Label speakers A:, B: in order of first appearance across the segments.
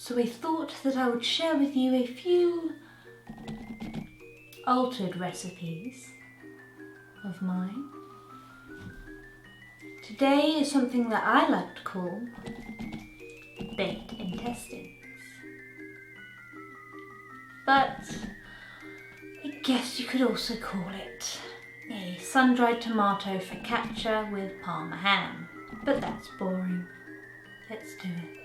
A: So I thought that I would share with you a few altered recipes of mine. Today is something that I like to call baked intestines. But I guess you could also call it a sun-dried tomato focaccia with Parma ham. But that's boring. Let's do it.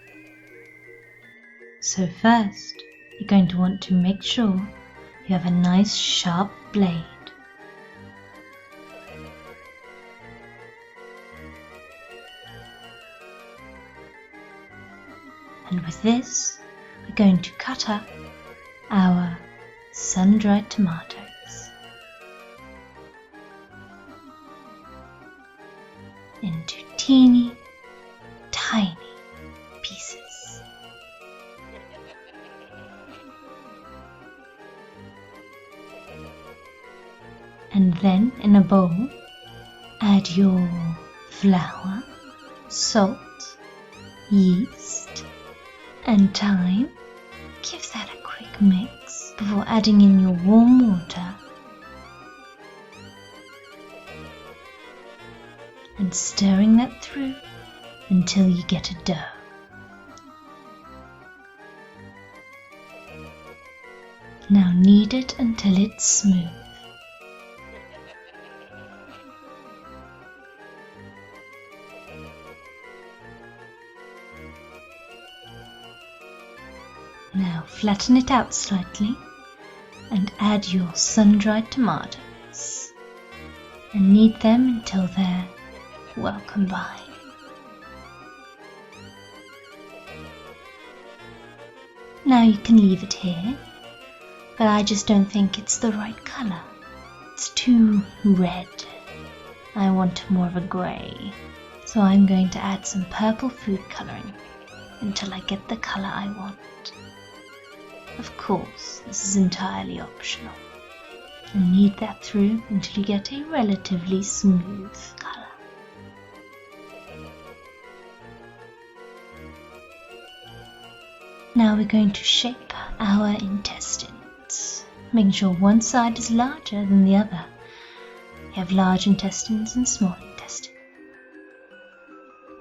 B: So first, you're going to want to make sure you have a nice sharp blade. And with this, we're going to cut up our sun-dried tomatoes into teeny, tiny pieces. And then in a bowl, add your flour, salt, yeast, and thyme. Give that a quick mix before adding in your warm water and stirring that through until you get a dough. Now knead it until it's smooth. Now flatten it out slightly and add your sun-dried tomatoes and knead them until they're well combined. Now you can leave it here, but I just don't think it's the right colour. It's too red. I want more of a grey. So I'm going to add some purple food colouring until I get the colour I want. Of course, this is entirely optional. And knead that through until you get a relatively smooth colour. Now we're going to shape our intestines, making sure one side is larger than the other. You have large intestines and small intestines.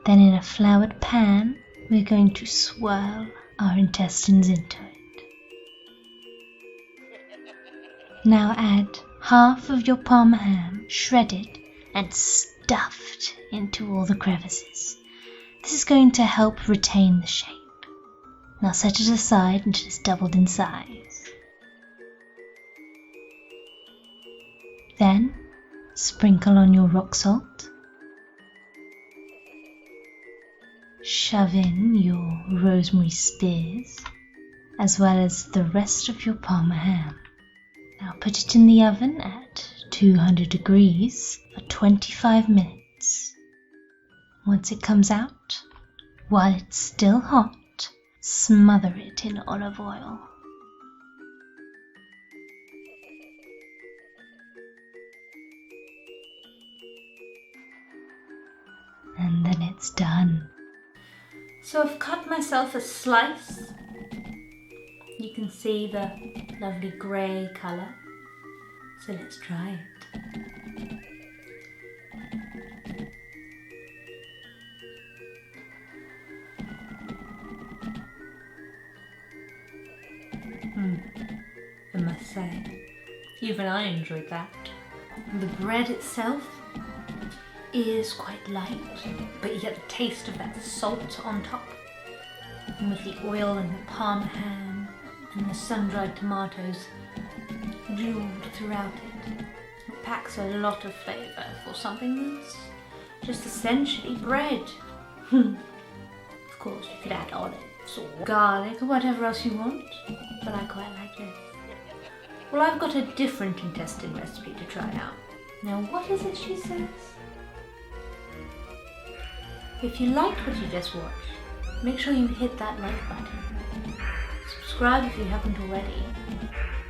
B: Then in a floured pan, we're going to swirl our intestines into it. Now add half of your Parma ham, shredded and stuffed into all the crevices. This is going to help retain the shape. Now set it aside until it's doubled in size. Then sprinkle on your rock salt. Shove in your Rosemary Sprigs, as well as the rest of your Parma ham. Now put it in the oven at 200 degrees for 25 minutes. Once it comes out, while it's still hot, smother it in olive oil. And then it's done.
A: So I've cut myself a slice. You can see the lovely grey colour. So let's try it. I must say, even I enjoyed that. The bread itself is quite light, but you get the taste of that salt on top. And with the oil and the Parma ham and the sun-dried tomatoes jeweled throughout it. It packs a lot of flavour for something that's just essentially bread. Of course, you could add olives or garlic or whatever else you want, but I quite like this. Well, I've got a different intestine recipe to try out. Now, what is it she says? If you liked what you just watched, make sure you hit that like button. Subscribe if you haven't already,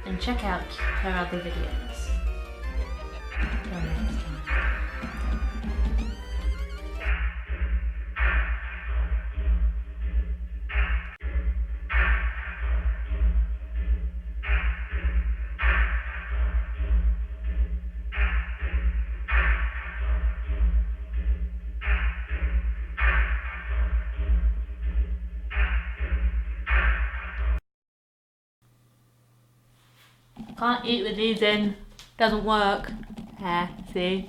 A: and check out her other videos. Till next time. Can't eat with these in. Doesn't work. See?